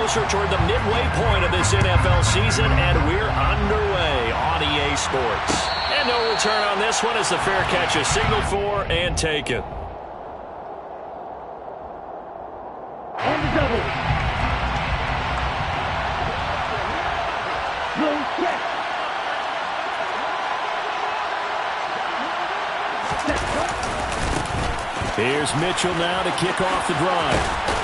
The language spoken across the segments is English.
closer toward the midway point of this NFL season, and we're underway on EA Sports. And no return on this one as the fair catch is signaled for and taken. On the double. Slow check. Here's Mitchell now to kick off the drive.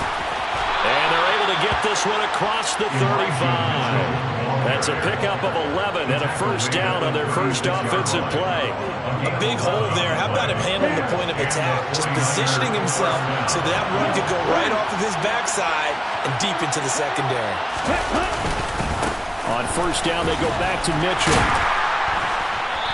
And they're able to get this one across the 35. That's a pickup of 11 and a first down on their first offensive play. A big hole there. How about him handling the point of attack? Just positioning himself so that run could go right off of his backside and deep into the secondary. On first down, they go back to Mitchell.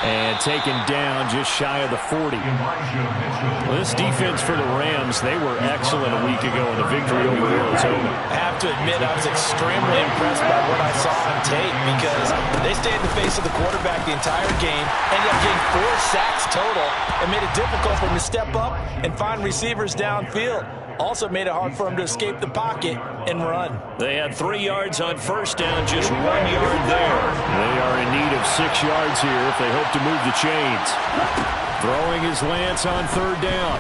And taken down just shy of the 40. Well, this defense for the Rams, they were excellent a week ago in the victory over Arizona. I have to admit, I was extremely impressed by what I saw on tape because they stayed in the face of the quarterback the entire game, ended up getting 4 sacks total, and made it difficult for him to step up and find receivers downfield. Also made it hard for him to escape the pocket and run. They had 3 yards on first down, just 1 yard there. They are in need of 6 yards here if they hope to move the chains. Throwing his Lance on third down.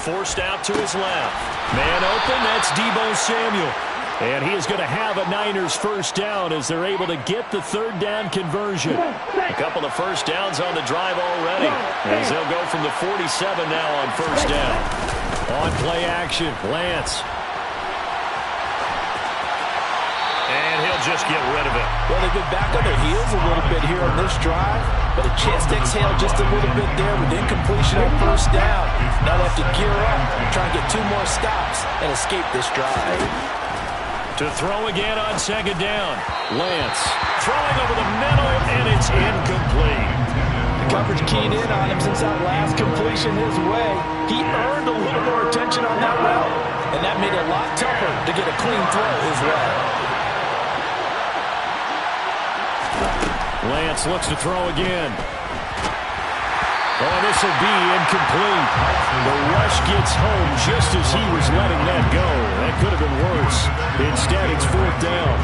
Forced out to his left. Man open, that's Deebo Samuel. And he is going to have a Niners first down as they're able to get the third down conversion. A couple of first downs on the drive already as they'll go from the 47 now on first down. On play action, Lance. And he'll just get rid of it. Well, they've been back on their heels a little bit here on this drive, but a chance to exhale just a little bit there with incompletion on first down. Now they have to gear up, try and get 2 more stops, and escape this drive. To throw again on second down. Lance throwing over the middle, and it's incomplete. The coverage keyed in on him since that last completion his way. He earned a little more attention on that route, and that made it a lot tougher to get a clean throw his way. Lance looks to throw again. Oh, this will be incomplete. The rush gets home just as he was letting that go. That could have been worse. Instead, it's fourth down.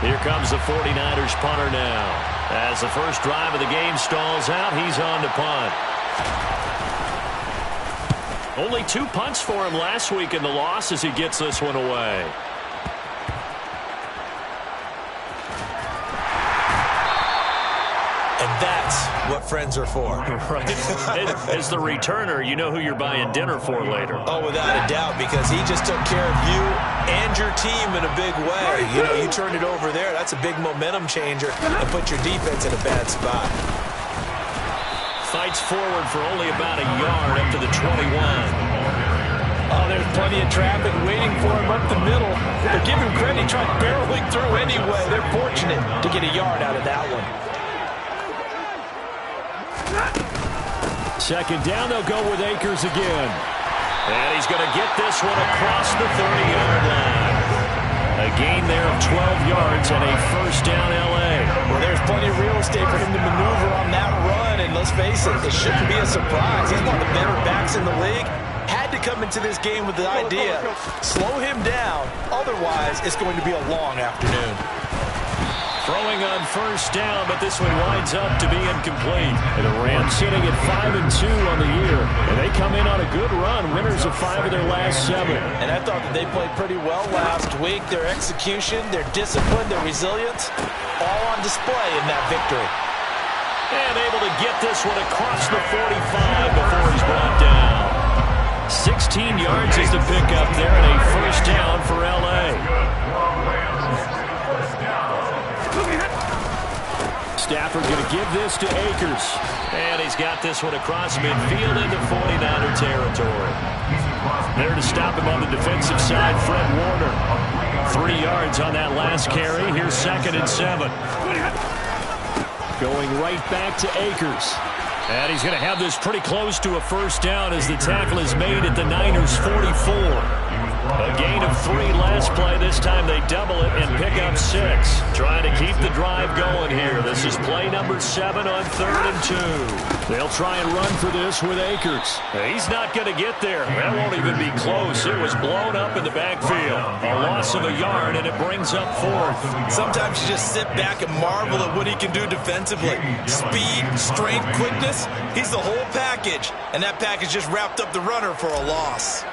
Here comes the 49ers punter now. As the first drive of the game stalls out, he's on to punt. Only 2 punts for him last week in the loss as he gets this one away. And that's what friends are for. Right. As the returner, you know who you're buying dinner for later. Oh, without a doubt, because he just took care of you and your team in a big way. You know, you turned it over there. That's a big momentum changer and put your defense in a bad spot. Fights forward for only about a yard up to the 21. Oh, there's plenty of traffic waiting for him up the middle. But give him credit, he tried barreling through anyway. They're fortunate to get a yard out of that one. Second down, they'll go with Akers again. And he's going to get this one across the 30-yard line. A gain there of 12 yards and a first down L.A. Well, there's plenty of real estate for him to maneuver on that run. And let's face it, it shouldn't be a surprise. He's one of the better backs in the league. Had to come into this game with the idea, slow him down. Otherwise, it's going to be a long afternoon. Throwing on first down, but this one winds up to be incomplete. And the Rams sitting at 5-2 on the year. And they come in on a good run, winners of 5 of their last 7. And I thought that they played pretty well last week. Their execution, their discipline, their resilience, all on display in that victory. And able to get this one across the 45 before he's brought down. 16 yards is the pickup there, and a first down for L.A. Stafford going to give this to Akers. And he's got this one across midfield into 49er territory. There to stop him on the defensive side, Fred Warner. 3 yards on that last carry. Here's 2nd and 7. Going right back to Akers. And he's going to have this pretty close to a first down as the tackle is made at the Niners' 44. A gain of 3 last play. This time they double it and pick up 6. Trying to keep the drive going here. This is play number 7 on 3rd and 2. They'll try and run for this with Akers. He's not going to get there. That won't even be close. It was blown up in the backfield. A loss of a yard, and it brings up 4th. Sometimes you just sit back and marvel at what he can do defensively. Speed, strength, quickness. He's the whole package. And that package just wrapped up the runner for a loss.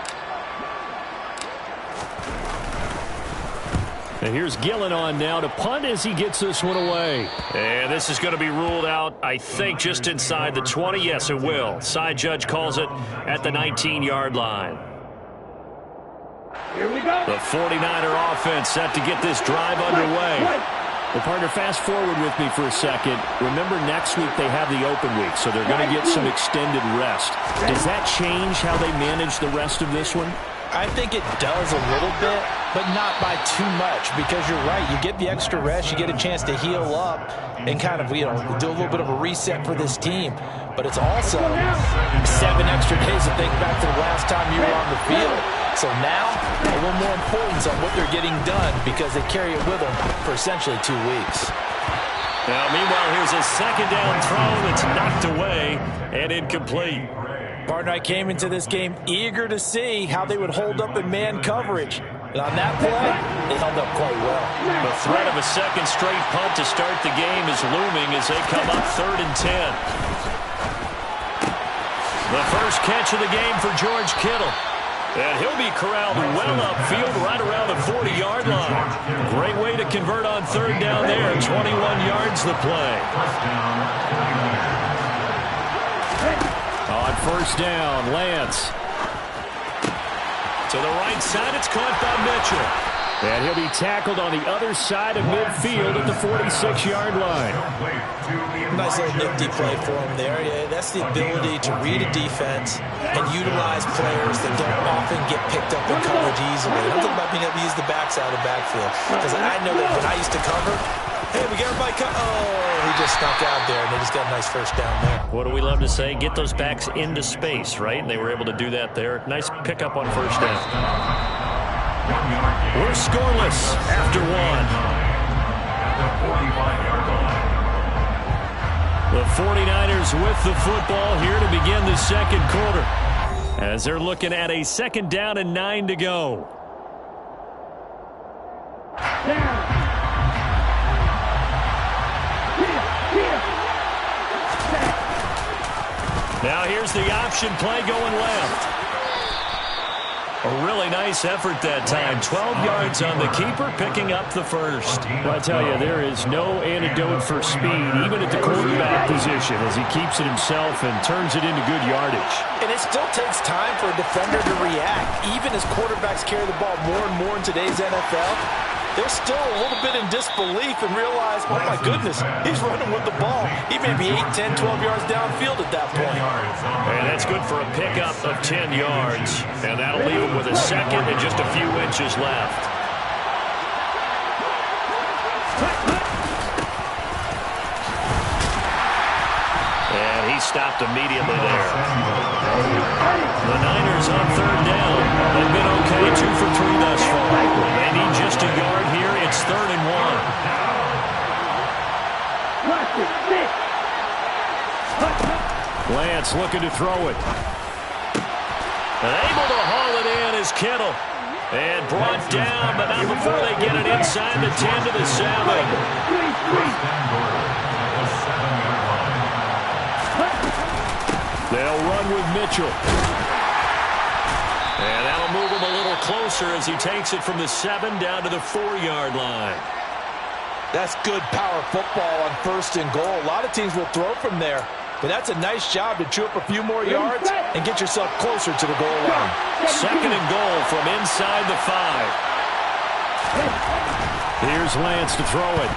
And here's Gillen on now to punt as he gets this one away. And this is going to be ruled out, I think, just inside the 20. Yes, it will. Side judge calls it at the 19-yard line. Here we go. The 49er offense set to get this drive underway. Well, partner, fast forward with me for a second. Remember, next week they have the open week, so they're going to get some extended rest. Does that change how they manage the rest of this one? I think it does a little bit, but not by too much, because you're right. You get the extra rest, you get a chance to heal up and kind of, do a little bit of a reset for this team. But it's also 7 extra days to think back to the last time you were on the field. So now, a little more importance on what they're getting done because they carry it with them for essentially 2 weeks. Now, meanwhile, here's a second down throw that's knocked away and incomplete. Partner, I came into this game eager to see how they would hold up in man coverage. And on that play, they held up quite well. The threat of a second straight punt to start the game is looming as they come up 3rd and 10. The first catch of the game for George Kittle. And he'll be corralled well upfield right around the 40-yard line. Great way to convert on 3rd down there. 21 yards the play. On 1st down, Lance. To the right side, it's caught by Mitchell. And he'll be tackled on the other side of midfield at the 46-yard line. Nice little nifty play for him there. Yeah, that's the ability to read a defense and utilize players that don't often get picked up in coverage easily. I'm talking about being able to use the backside of the backfield. Because I know that when I used to cover, hey, we got everybody he just snuck out there, and they just got a nice first down there. What do we love to say? Get those backs into space, right? And they were able to do that there. Nice pickup on 1st down. We're scoreless after 1. The 49ers with the football here to begin the 2nd quarter. As they're looking at a 2nd down and 9 to go. Now here's the option play going left. A really nice effort that time. 12 yards on the keeper, picking up the first. Well, I tell you, there is no antidote for speed, even at the quarterback position, as he keeps it himself and turns it into good yardage. And it still takes time for a defender to react. Even as quarterbacks carry the ball more and more in today's NFL, they're still a little bit in disbelief and realize, oh my goodness, he's running with the ball. He may be 8, 10, 12 yards downfield at that point. And that's good for a pickup of 10 yards. And that'll leave him with a second and just a few inches left. And he stopped immediately there. The Niners on 3rd down. They've been okay, 2 for 3 thus far. They need just a yard here. It's 3rd and 1. Lance looking to throw it. And able to haul it in is Kittle. And brought down, but not before they get it inside the 10 to the 7. They'll run with Mitchell. And that'll move him a little closer as he takes it from the 7 down to the 4-yard line. That's good power football on 1st and goal. A lot of teams will throw from there. But that's a nice job to chew up a few more yards and get yourself closer to the goal line. 2nd and goal from inside the 5. Here's Lance to throw it.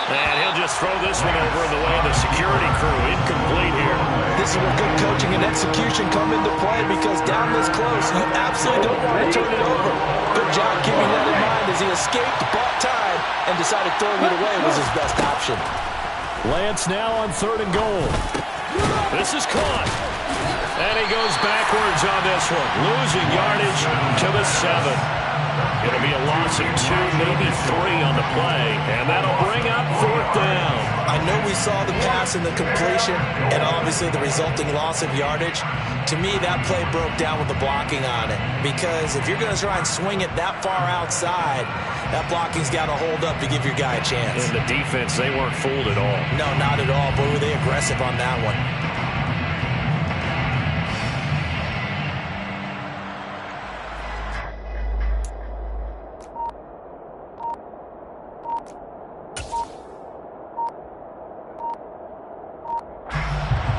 And he'll just throw this one over in the way of the security crew. Incomplete here. This is where good coaching and execution come into play, because down this close, you absolutely don't want to turn it over. Good job keeping that in mind as he escaped, bought time, and decided throwing it away was his best option. Lance now on 3rd and goal. This is caught. And he goes backwards on this one, losing yardage to the 7. Going to be a loss of 2, maybe 3 on the play, and that'll bring up 4th down. I know we saw the pass and the completion and obviously the resulting loss of yardage. To me, that play broke down with the blocking on it, because if you're going to try and swing it that far outside, that blocking's got to hold up to give your guy a chance. And the defense, they weren't fooled at all. No, not at all. Boy, were they aggressive on that one.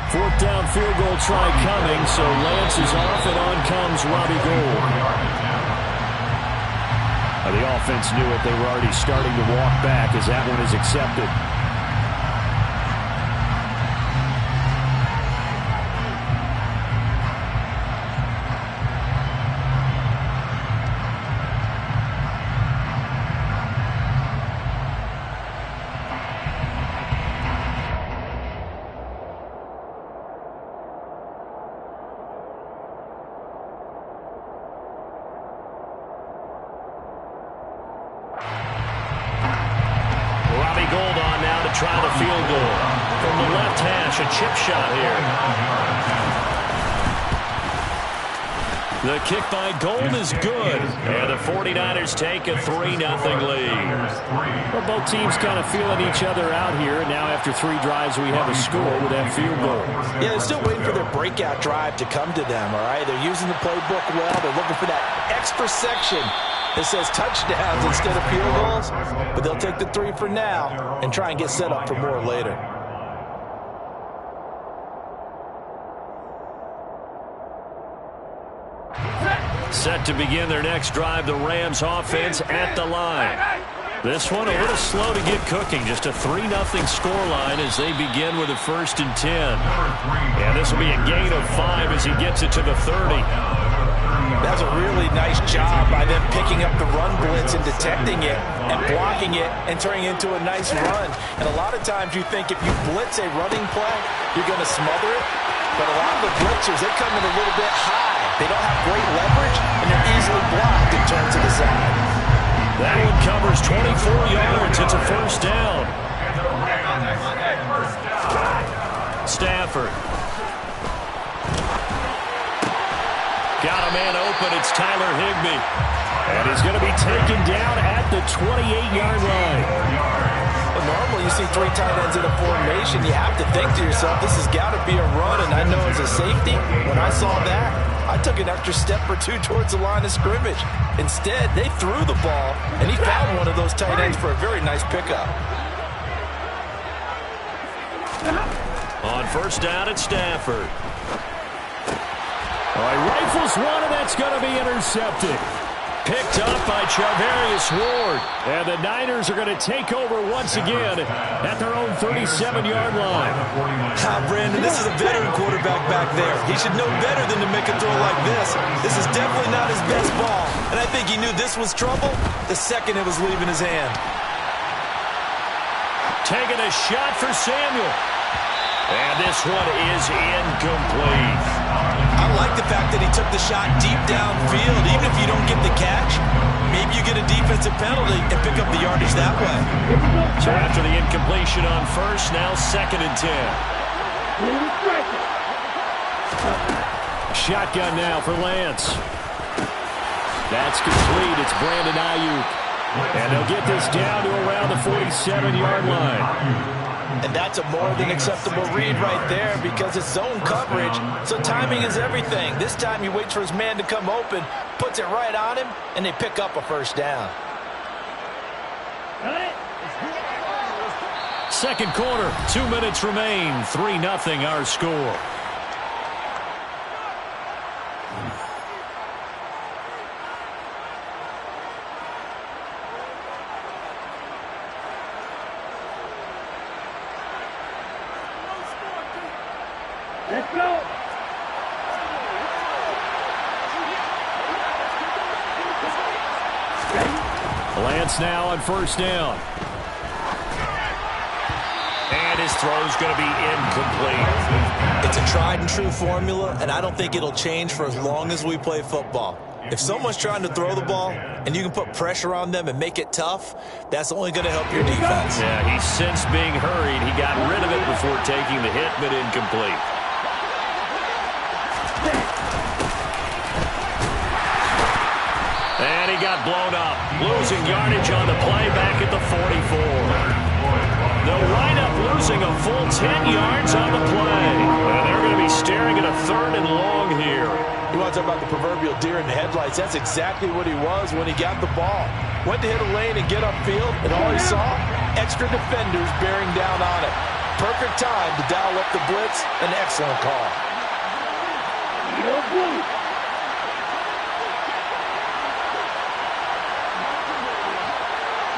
Fourth down field goal try coming, so Lance is off, and on comes Robbie Gould. The offense knew it. They were already starting to walk back as that one is accepted. Trying a field goal from the left hash, a chip shot here. The kick by Gould is good, and the 49ers take a 3-0 lead. Well, both teams kind of feeling each other out here, and now after 3 drives we have a score with that field goal. Yeah, they're still waiting for their breakout drive to come to them, all right? They're using the playbook well. They're looking for that extra section that says touchdowns instead of field goals, but they'll take the 3 for now and try and get set up for more later. Set to begin their next drive, the Rams offense at the line. This one a little slow to get cooking, just a 3-0 scoreline as they begin with a 1st and 10. And this will be a gain of 5 as he gets it to the 30. That's a really nice job by them picking up the run blitz and detecting it and blocking it and turning it into a nice run. And a lot of times you think if you blitz a running play, you're going to smother it. But a lot of the blitzers, they come in a little bit high. They don't have great leverage, and they're easily blocked and turned to the side. That one covers 24 yards. It's a 1st down. Stafford. Got a man open. It's Tyler Higbee. And he's going to be taken down at the 28-yard line. Well, normally you see 3 tight ends in a formation. You have to think to yourself, this has got to be a run. And I know as a safety, when I saw that, I took an extra step or 2 towards the line of scrimmage. Instead, they threw the ball, and he found one of those tight ends for a very nice pickup. On 1st down at Stafford. All right, rifles one, and that's going to be intercepted. Picked up by Charvarius Ward. And the Niners are going to take over once again at their own 37-yard line. Brandon, this is a veteran quarterback back there. He should know better than to make a throw like this. This is definitely not his best ball. And I think he knew this was trouble the second it was leaving his hand. Taking a shot for Samuel. And this one is incomplete. I like the fact that he took the shot deep downfield. Even if you don't get the catch, maybe you get a defensive penalty and pick up the yardage that way. So after the incompletion on 1st, now 2nd and 10. Shotgun now for Lance. That's complete. It's Brandon Ayuk. And they'll get this down to around the 47-yard line. And that's a more than acceptable read right there because it's zone coverage, so timing is everything. This time he waits for his man to come open, puts it right on him, and they pick up a 1st down. 2nd quarter, 2 minutes remain, 3-0 our score. Let's go. Lance now on 1st down. And his throw is going to be incomplete. It's a tried and true formula, and I don't think it'll change for as long as we play football. If someone's trying to throw the ball and you can put pressure on them and make it tough, that's only going to help your defense. Yeah, he's sensed being hurried. He got rid of it before taking the hit, but incomplete. And he got blown up. Losing yardage on the play back at the 44. They'll wind up losing a full 10 yards on the play. And they're going to be staring at a 3rd and long here. You want to talk about the proverbial deer in the headlights? That's exactly what he was when he got the ball. Went to hit a lane and get upfield, and all he saw, extra defenders bearing down on it. Perfect time to dial up the blitz. An excellent call.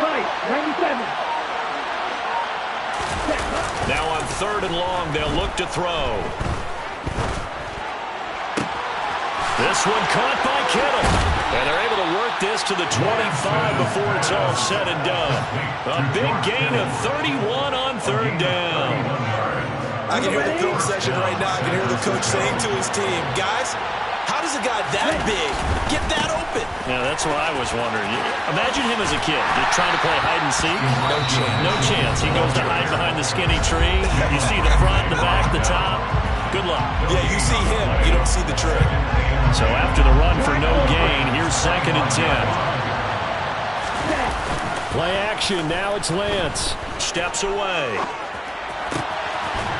Right, 97. Now on 3rd and long, they'll look to throw. This one caught by Kittle. And they're able to work this to the 25 before it's all said and done. A big gain of 31 on 3rd down. I can hear the film session right now. I can hear the coach saying to his team, guys, how does a guy that big get that open? Yeah, that's what I was wondering. Imagine him as a kid, just trying to play hide and seek. No chance. No chance. He goes to hide behind the skinny tree. You see the front, the back, the top. Good luck. Yeah, you see him. You don't see the tree. So after the run for no gain, here's 2nd and 10. Play action. Now it's Lance. Steps away.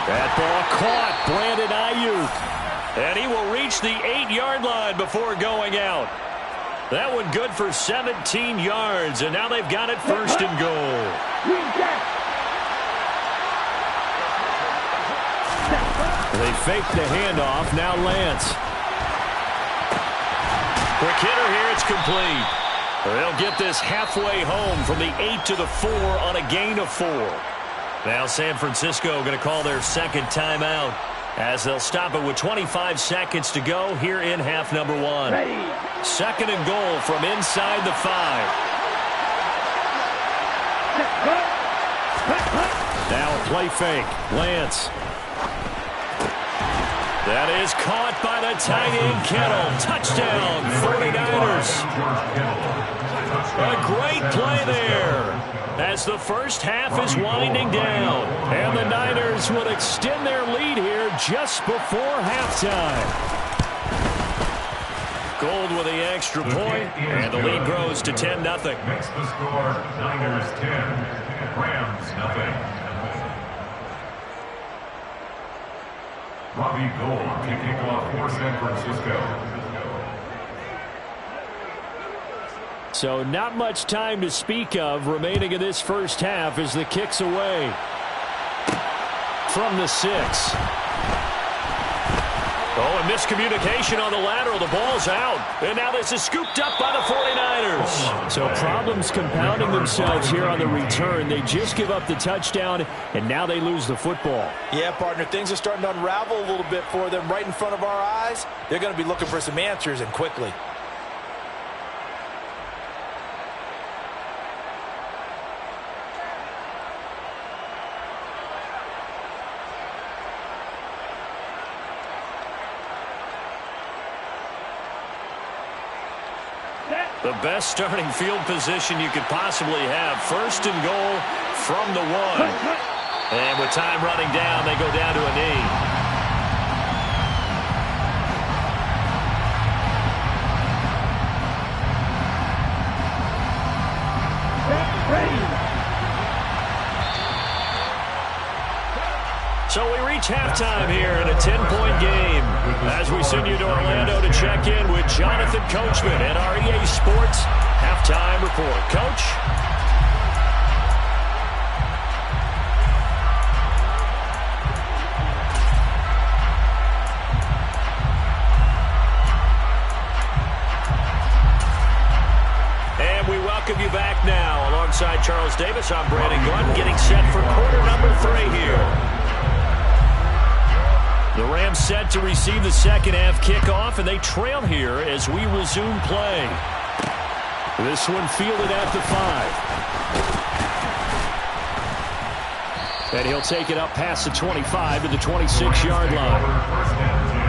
That ball caught. Brandon Ayuk. And he will reach the 8-yard line before going out. That one good for 17 yards. And now they've got it 1st and goal. They fake the handoff. Now Lance. Quick hitter here. It's complete. They'll get this halfway home from the 8 to the 4 on a gain of 4. Now San Francisco going to call their 2nd timeout as they'll stop it with 25 seconds to go here in half number 1. 2nd and goal from inside the 5. Now a play fake. Lance. That is caught by the tight end Kittle. Touchdown, 49ers. A great play there as the first half is winding down. And the Niners will extend their lead here just before halftime. Gold with the extra point, and the lead grows to 10-0. Makes the score Niners 10, Rams 0. Robbie Gould kicking off for San Francisco. So not much time to speak of remaining in this first half as the kick's away from the 6. Oh, a miscommunication on the lateral. The ball's out. And now this is scooped up by the 49ers. So problems compounding themselves here on the return. They just give up the touchdown, and now they lose the football. Yeah, partner, things are starting to unravel a little bit for them right in front of our eyes. They're going to be looking for some answers, and quickly. The best starting field position you could possibly have. 1st and goal from the 1. And with time running down, they go down to a knee. So we reach halftime here in a 10-point game as we send you to Orlando to check in with Jonathan Coachman at our EA Sports Halftime Report. Coach? And we welcome you back now. Alongside Charles Davis, I'm Brandon Gunn, getting set for quarter number 3 here. The Rams set to receive the second half kickoff, and they trail here as we resume play. This one fielded at the 5. And he'll take it up past the 25 to the 26-yard line. First down 10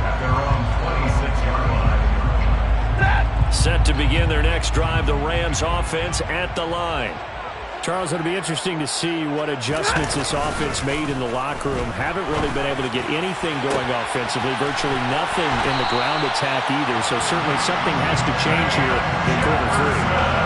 at their own 26-yard line. Set to begin their next drive, the Rams offense at the line. Charles, it'll be interesting to see what adjustments this offense made in the locker room. Haven't really been able to get anything going offensively, virtually nothing in the ground attack either. So certainly something has to change here in quarter three.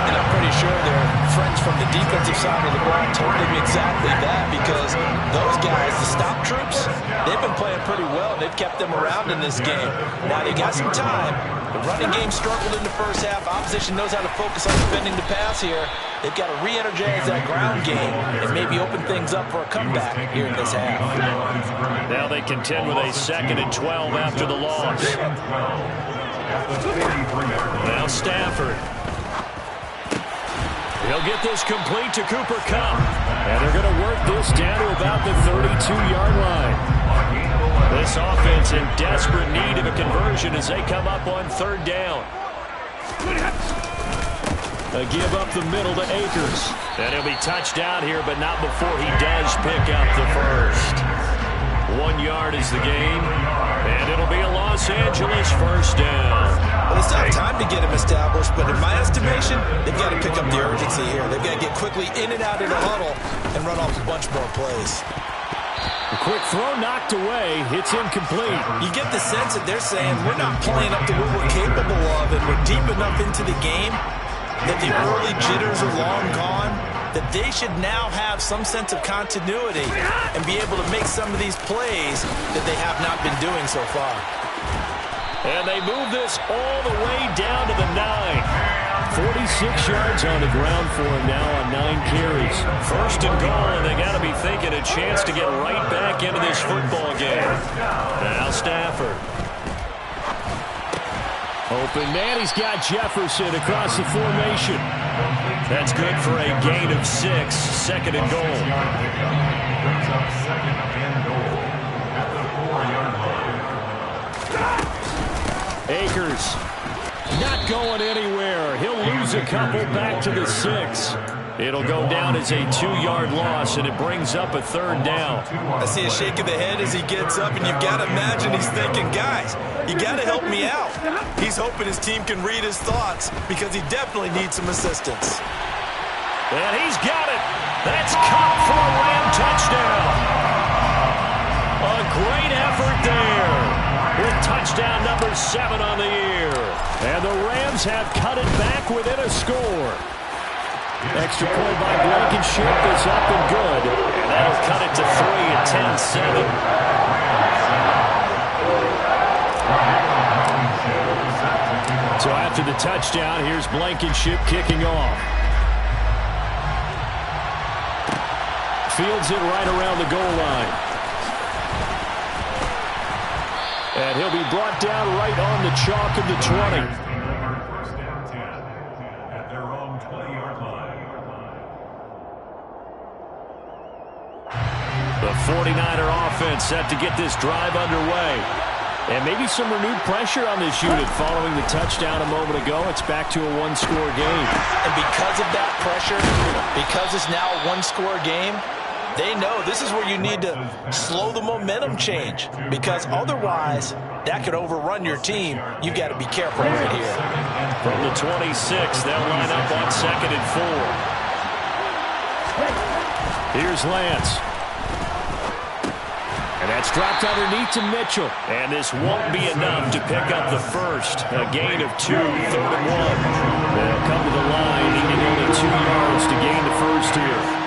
And I'm pretty sure their friends from the defensive side of the ball told them exactly that, because those guys, the stop troops, they've been playing pretty well. They've kept them around in this game. Now they got some time. The running game struggled in the first half. Opposition knows how to focus on defending the pass here. They've got to re-energize that ground game and maybe open things up for a comeback here in this half. Now they contend with a 2nd and 12 after the loss. Now Stafford. He'll get this complete to Cooper Kupp. And they're going to work this down to about the 32-yard line. This offense in desperate need of a conversion as they come up on 3rd down. A give up the middle to Akers. And he'll be touched down here, but not before he does pick up the first. 1 yard is the gain, and it'll be a Los Angeles first down. Well, it's not time to get him established, but in my estimation, they've got to pick up the urgency here. They've got to get quickly in and out of the huddle and run off a bunch more plays. A quick throw knocked away. It's incomplete. You get the sense that they're saying we're not playing up to what we're capable of, and we're deep enough into the game that the early jitters are long gone, that they should now have some sense of continuity and be able to make some of these plays that they have not been doing so far. And they move this all the way down to the 9. 46 yards on the ground for him now on 9 carries. First and goal, and they got to be thinking a chance to get right back into this football game. Now Stafford. Open man, he's got Jefferson across the formation. That's good for a gain of 6. 2nd and goal. Brings up 2nd and goal at the 4-yard line. Akers not going anywhere. He'll lose a couple back to the 6. It'll go down as a 2-yard loss, and it brings up a 3rd down. I see a shake of the head as he gets up, and you've got to imagine he's thinking, guys, you got to help me out. He's hoping his team can read his thoughts because he definitely needs some assistance. And he's got it. That's caught for a Ram touchdown. A great effort there with touchdown number 7 on the year. And the Rams have cut it back within a score. Extra point by Blankenship is up and good. And that'll cut it to 3 at 10-7. So after the touchdown, here's Blankenship kicking off. Fields it right around the goal line. And he'll be brought down right on the chalk of the 20. First down 10 at their own 20-yard line. The 49er offense set to get this drive underway. And maybe some renewed pressure on this unit following the touchdown a moment ago. It's back to a 1-score game. And because of that pressure, because it's now a 1-score game, they know this is where you need to slow the momentum change, because otherwise that could overrun your team. You've got to be careful right here. From the 26, they'll line up on 2nd and 4. Here's Lance. And that's dropped underneath to Mitchell. And this won't be enough to pick up the first. A gain of 2, 3rd and 1. They'll come to the line, needing only 2 yards to gain the first here.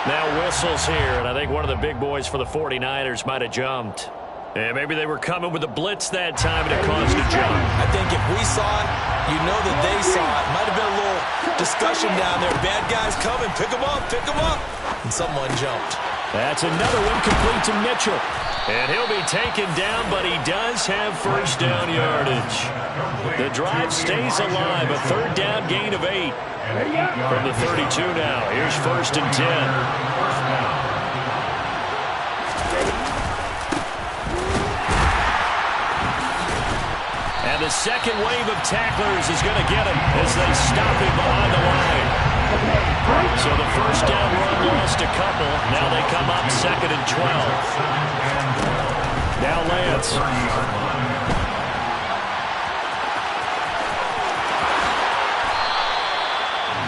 Now whistles here, and I think one of the big boys for the 49ers might have jumped. And maybe they were coming with a blitz that time, and it caused a jump. I think if we saw it, you know that they saw it. Might have been a little discussion down there. Bad guys coming, pick them up, pick them up. And someone jumped. That's another one complete to Mitchell. And he'll be taken down, but he does have first down yardage. The drive stays alive, a 3rd down gain of 8. From the 32 now, here's 1st and 10. And the second wave of tacklers is going to get him as they stop him behind the line. So the first down run lost a couple. Now they come up 2nd and 12. Now Lance.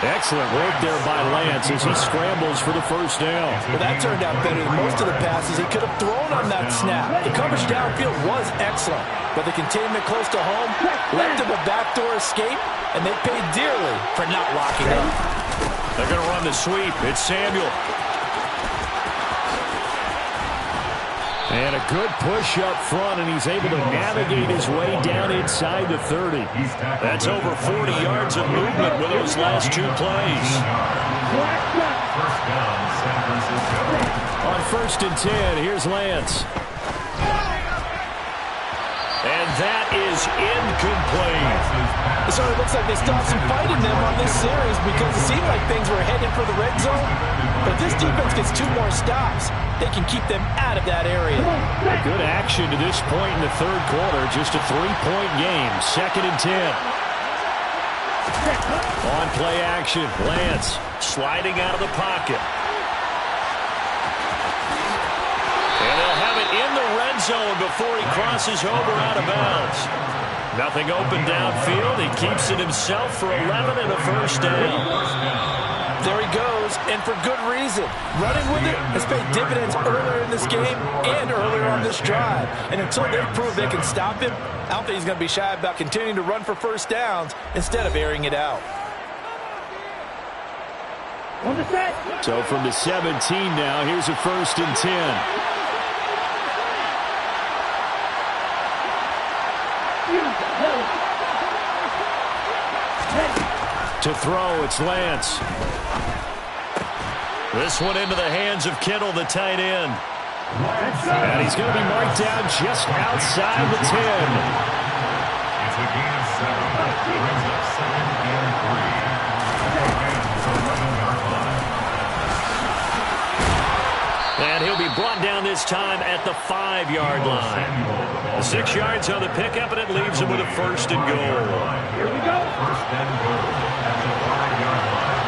Excellent work there by Lance as he scrambles for the first down. Well, that turned out better than most of the passes he could have thrown on that snap. The coverage downfield was excellent, but the containment close to home left him a backdoor escape, and they paid dearly for not locking up. They're going to run the sweep. It's Samuel. And a good push up front, and he's able to navigate his way down inside the 30. That's over 40 yards of movement with those last 2 plays. On 1st and 10, here's Lance. And that is incomplete. So it looks like they stopped some fight in them on this series because it seemed like things were headed for the red zone. But this defense gets 2 more stops. They can keep them out of that area. Good action to this point in the 3rd quarter. Just a 3-point game. 2nd and 10. On play action, Lance sliding out of the pocket. And they'll have it in the red zone before he crosses over out of bounds. Nothing open downfield. He keeps it himself for 11 and a first down. There he goes, and for good reason. Running with it has paid dividends earlier in this game and earlier on this drive. And until they prove they can stop him, I don't think he's going to be shy about continuing to run for first downs instead of airing it out. So from the 17 now, here's a 1st and 10. To throw, it's Lance. This one into the hands of Kittle, the tight end. And he's going to be marked down just outside the 10. It's a gain of 7. Brings up 2nd and 3. And he'll be brought down this time at the 5-yard line. 6 yards on the pickup, and it leaves him with a 1st and goal. Here we go. 1st and goal at the 5-yard line.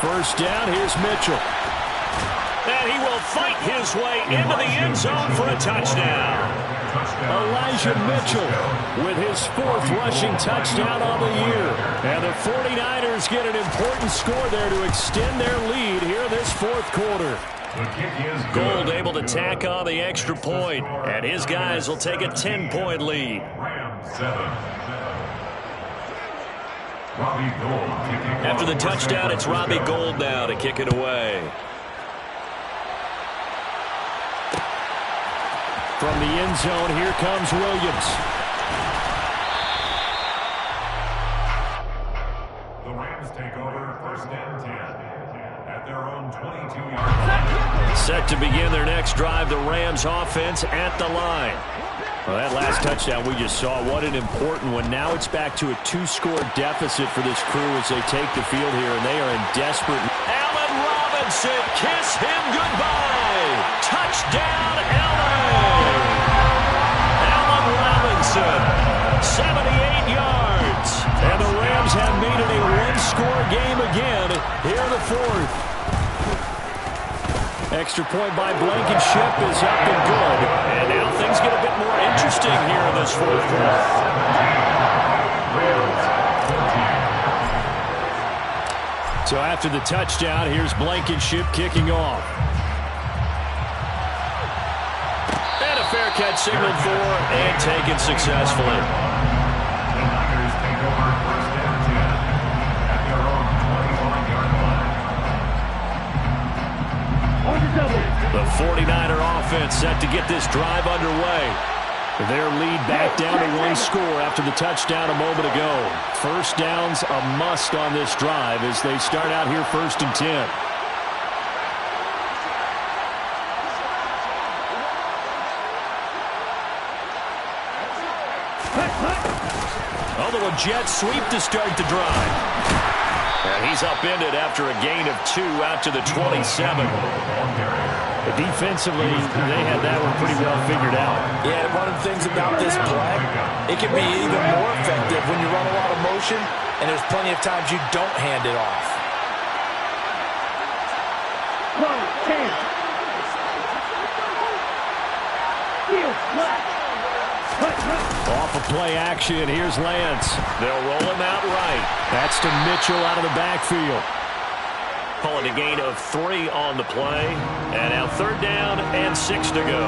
First down, here's Mitchell. And he will fight his way into the end zone for a touchdown. Elijah Mitchell with his 4th rushing touchdown on the year. And the 49ers get an important score there to extend their lead here this 4th quarter. Gould able to tack on the extra point, and his guys will take a 10-point lead. After the touchdown, it's Robbie Gould now to kick it away. From the end zone, here comes Williams. The Rams take over 1st and 10 at their own 22-yard line. Set to begin their next drive, the Rams offense at the line. Well, that last touchdown we just saw, what an important one. Now it's back to a 2-score deficit for this crew as they take the field here, and they are in desperate. Allen Robinson, kiss him goodbye. Touchdown, LA. Allen Robinson, 78 yards. And the Rams have made it a 1-score game again here in the 4th. Extra point by Blankenship is up and good. And now things get a bit more interesting here in this 4th quarter. So after the touchdown, here's Blankenship kicking off. And a fair catch signaled for and taken successfully. The Niners take over 1st and 10 at their own 21-yard line. The 49er offense set to get this drive underway. Their lead back down to 1 score after the touchdown a moment ago. First down's a must on this drive as they start out here 1st and 10. Although a jet sweep to start the drive. And he's upended after a gain of 2 out to the 27. But defensively, they had that one pretty well figured out. Yeah, one of the things about this play, it can be even more effective when you run a lot of motion, and there's plenty of times you don't hand it off. Off of play action, here's Lance. They'll roll him out right. That's to Mitchell out of the backfield. Calling a gain of 3 on the play. And now 3rd down and 6 to go.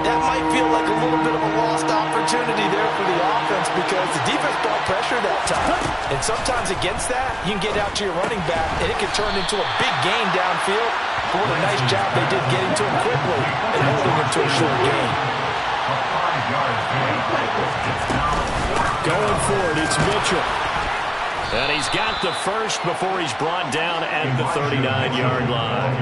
That might feel like a little bit of a lost opportunity there for the offense because the defense brought pressure that time. And sometimes against that, you can get out to your running back, and it can turn into a big gain downfield. But what a nice job they did getting to him quickly and holding him to a short gain. Going for it, it's Mitchell. And he's got the first before he's brought down at the 39-yard line.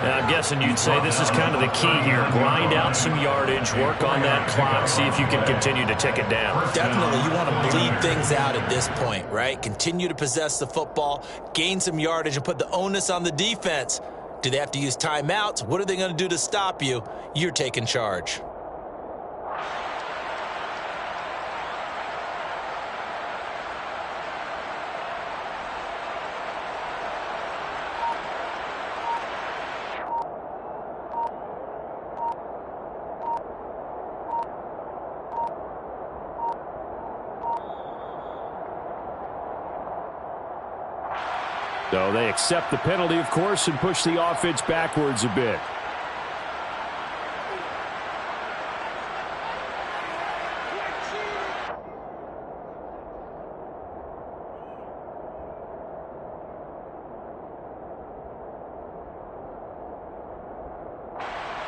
Now, I'm guessing you'd say this is kind of the key here. Grind out some yardage, work on that clock, see if you can continue to tick it down. Definitely, you want to bleed things out at this point, right? Continue to possess the football, gain some yardage, and put the onus on the defense. Do they have to use timeouts? What are they going to do to stop you? You're taking charge. So they accept the penalty, of course, and push the offense backwards a bit.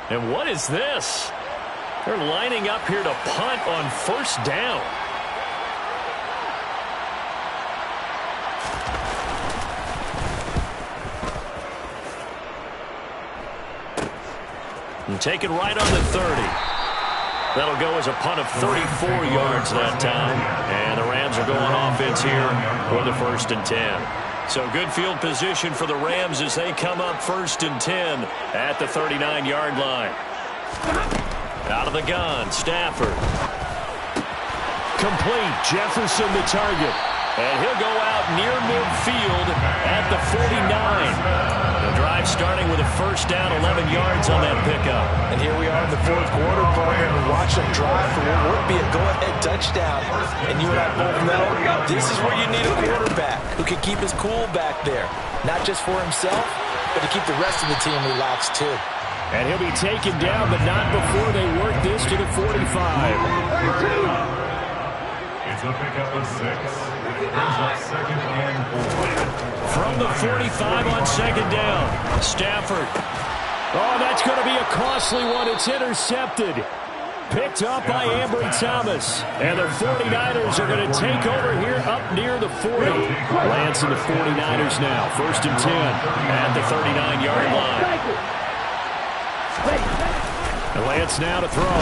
And what is this? They're lining up here to punt on 1st down. And taken right on the 30. That'll go as a punt of 34 yards that time. And the Rams are going offense here for the 1st and 10. So good field position for the Rams as they come up 1st and 10 at the 39-yard line. Out of the gun, Stafford. Complete, Jefferson the target. And he'll go out near midfield at the 49. The drive starting with a 1st down, 11 yards on that pickup. And here we are in the 4th quarter, partner, and watch them drive for what would be a go-ahead touchdown. And you and I both know this is where you need a quarterback who can keep his cool back there. Not just for himself, but to keep the rest of the team relaxed too. And he'll be taken down, but not before they work this to the 45. It's a pickup of 6. Brings up 2nd and 4. From the 45 on 2nd down, Stafford. Oh, that's going to be a costly one. It's intercepted. Picked up by Ambry Thomas. And the 49ers are going to take over here up near the 40. Lance and the 49ers now. 1st and 10 at the 39-yard line. And Lance now to throw.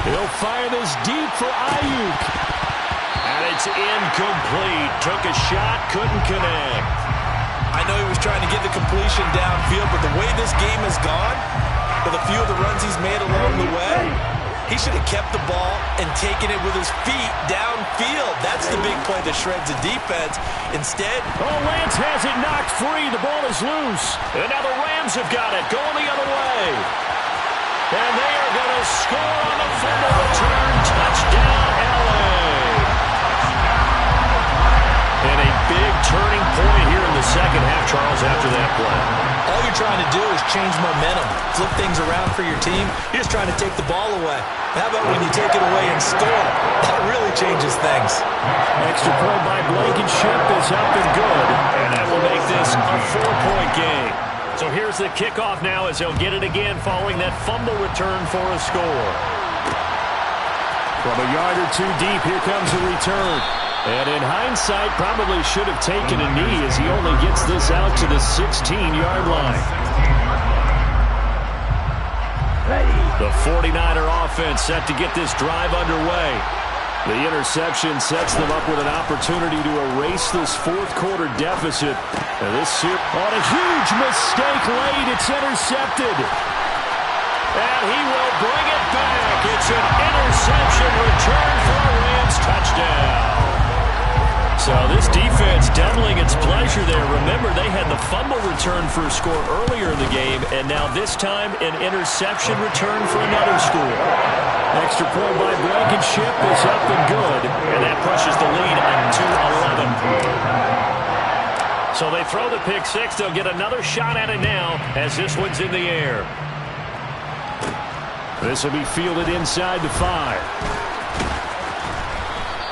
He'll fire this deep for Ayuk. And it's incomplete. Took a shot, couldn't connect. I know he was trying to get the completion downfield, but the way this game has gone, with a few of the runs he's made along the way, he should have kept the ball and taken it with his feet downfield. That's the big play that shreds the defense. Instead, Lance has it knocked free. The ball is loose. And now the Rams have got it, going the other way. And they are going to score on the fumble return. Touchdown, L.A. And a big turning point here in the 2nd half, Charles, after that play. all you're trying to do is change momentum, flip things around for your team. You're just trying to take the ball away. How about when you take it away and score? That really changes things. Extra point by Blankenship is up and good. And that will make this a 4-point game. So here's the kickoff now as they'll get it again following that fumble return for a score. From a yard or two deep, here comes the return. And in hindsight, probably should have taken a knee as he only gets this out to the 16-yard line. The 49er offense set to get this drive underway. The interception sets them up with an opportunity to erase this fourth-quarter deficit. On a huge mistake late, it's intercepted. And he will bring it back. It's an interception return for a Rams touchdown. So this defense doubling its pleasure there. Remember, they had the fumble return for a score earlier in the game, and now this time an interception return for another score. Extra point by Blankenship is up and good, and that pushes the lead up to 11. So they throw the pick six. They'll get another shot at it now as this one's in the air. This will be fielded inside the 5.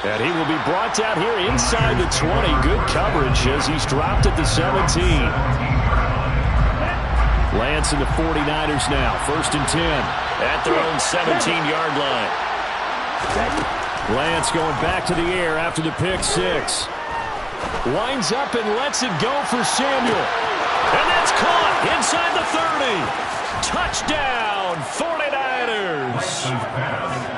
And he will be brought down here inside the 20. Good coverage as he's dropped at the 17. Lance and the 49ers now. 1st and 10 at their own 17-yard line. Lance going back to the air after the pick six. Winds up and lets it go for Samuel. And that's caught inside the 30. Touchdown, 49ers.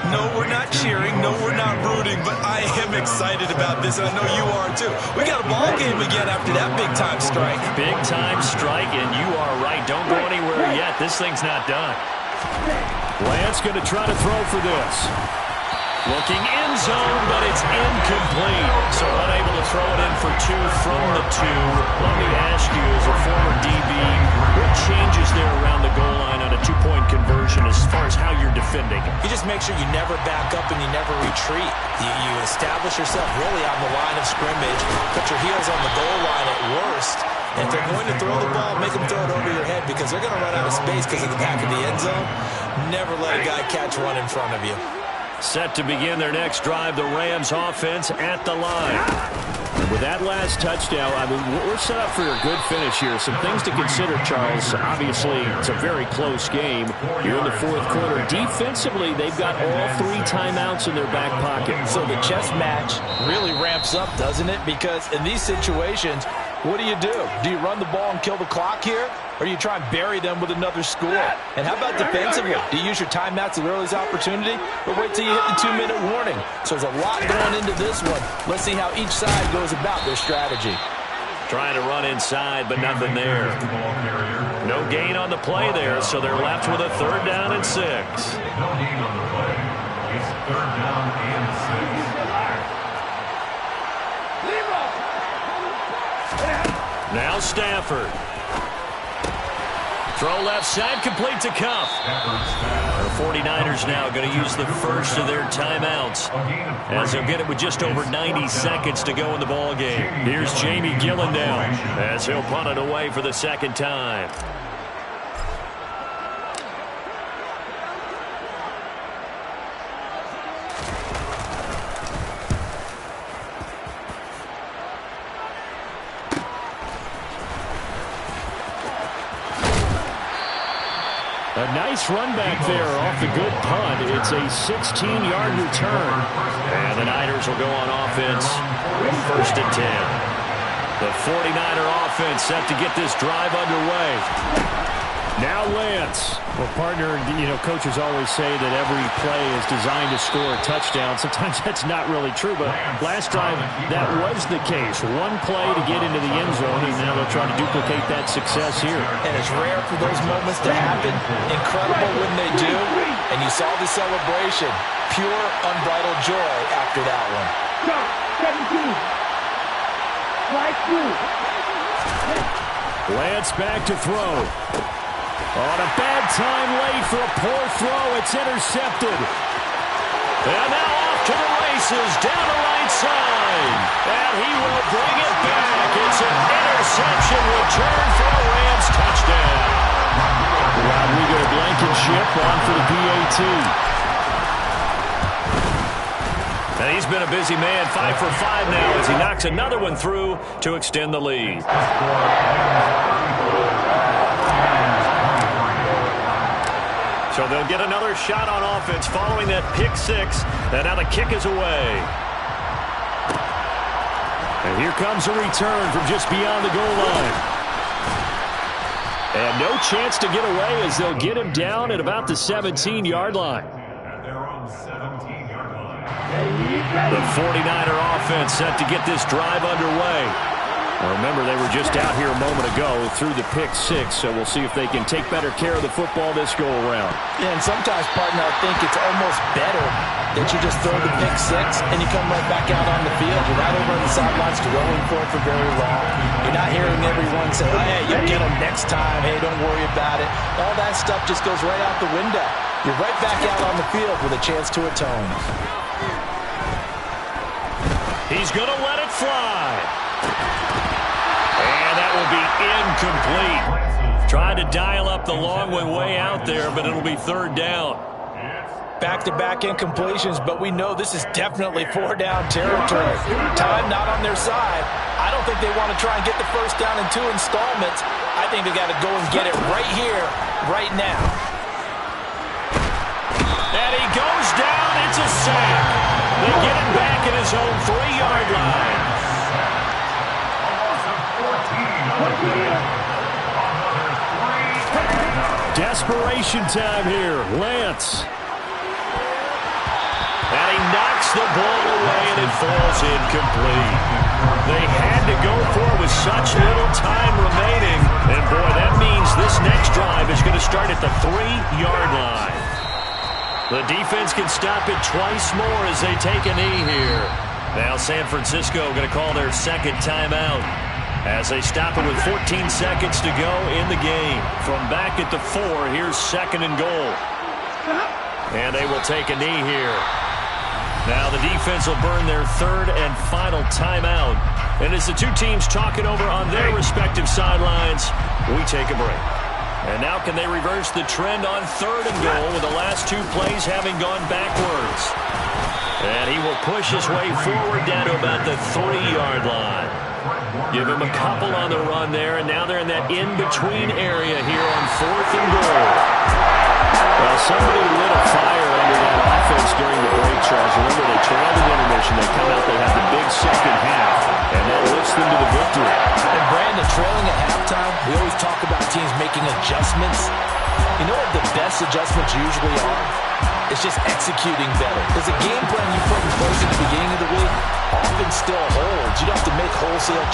No, we're not cheering. No, we're not rooting. But I am excited about this, and I know you are too. We got a ball game again after that big-time strike. Big-time strike, and you are right. Don't go anywhere yet. This thing's not done. Lance going to try to throw for this. Looking end zone, but it's incomplete. So unable to throw it in for 2 from the 2. Let me ask you, as a former DB, what changes there around the goal line on a 2-point conversion as far as how you're defending? You just make sure you never back up and you never retreat. You establish yourself really on the line of scrimmage, put your heels on the goal line at worst. And if they're going to throw the ball, make them throw it over your head because they're going to run out of space because of the back of the end zone. Never let a guy catch one in front of you. Set to begin their next drive, the Rams offense at the line. With that last touchdown, I mean, we're set up for a good finish here. Some things to consider, Charles. Obviously, it's a very close game. You're in the fourth quarter. Defensively, they've got all 3 timeouts in their back pocket. So the chess match really ramps up, doesn't it? Because in these situations, what do? Do you run the ball and kill the clock here? Or do you try and bury them with another score? And how about defensively? Do you use your timeouts at earliest opportunity? Or wait till you hit the 2-minute warning? So there's a lot going into this one. Let's see how each side goes about their strategy. Trying to run inside, but nothing there. No gain on the play there, so they're left with a 3rd down and 6. No gain on the play. It's 3rd down and 6. Now Stafford. Throw left side, complete to Kupp. The 49ers now going to use the first of their timeouts as they'll get it with just over 90 seconds to go in the ball game. Here's Jamie Gillendown as he'll punt it away for the 2nd time. A nice run back there off the good punt. It's a 16-yard return. And the Niners will go on offense. 1st and 10. The 49er offense set to get this drive underway. Now Lance. Well, partner, coaches always say that every play is designed to score a touchdown. Sometimes that's not really true, but last time that was the case. One play to get into the end zone, and now they'll try to duplicate that success here. And it's rare for those moments to happen. Incredible when they do. And you saw the celebration. Pure, unbridled joy after that one. 17. Slide through. Lance back to throw. On a bad time late for a poor throw. It's intercepted. And now off to the races down the right side. And he will bring it back. It's an interception return for a Rams touchdown. Rodrigo Blankenship on for the PAT. And he's been a busy man, 5 for 5 now as he knocks another one through to extend the lead. So they'll get another shot on offense following that pick six. And now the kick is away. And here comes a return from just beyond the goal line. And no chance to get away as they'll get him down at about the 17-yard line. At their own 17-yard line. The 49er offense set to get this drive underway. Remember, they were just out here a moment ago through the pick six, so we'll see if they can take better care of the football this go-around. Yeah, and sometimes, partner, I think it's almost better that you just throw the pick six and you come right back out on the field. You're not over on the sidelines throwing for it for very long. You're not hearing everyone say, oh, hey, you'll get them next time. Hey, don't worry about it. All that stuff just goes right out the window. You're right back out on the field with a chance to atone. He's going to let it fly. And that will be incomplete. Tried to dial up the long way out there, but it'll be third down. Back-to-back incompletions, but we know this is definitely four-down territory. Time not on their side. I don't think they want to try and get the first down in 2 installments. I think they got to go and get it right here, right now. And he goes down. It's a sack. They get him back at his own 3-yard line. Desperation time here. Lance. And he knocks the ball away, and it falls incomplete. They had to go for it with such little time remaining. And, boy, that means this next drive is going to start at the 3-yard line. The defense can stop it twice more as they take a knee here. Now San Francisco going to call their second timeout as they stop it with 14 seconds to go in the game. From back at the 4, here's second and goal. And they will take a knee here. Now the defense will burn their third and final timeout. And as the two teams talk it over on their respective sidelines, we take a break. And now can they reverse the trend on third and goal with the last 2 plays having gone backwards. And he will push his way forward down to about the 3-yard line. Give him a couple on the run there, and now they're in that in-between area here on 4th and goal. Well, somebody lit a fire under that offense during the break, Charles. Remember, they trailed in intermission. They come out, they have the big second half, and that lifts them to the victory. And Brandon, trailing at halftime, we always talk about teams making adjustments. You know what the best adjustments usually are? It's just executing better. Because the game plan you put in place at the beginning of the week often still holds. You don't have to make wholesale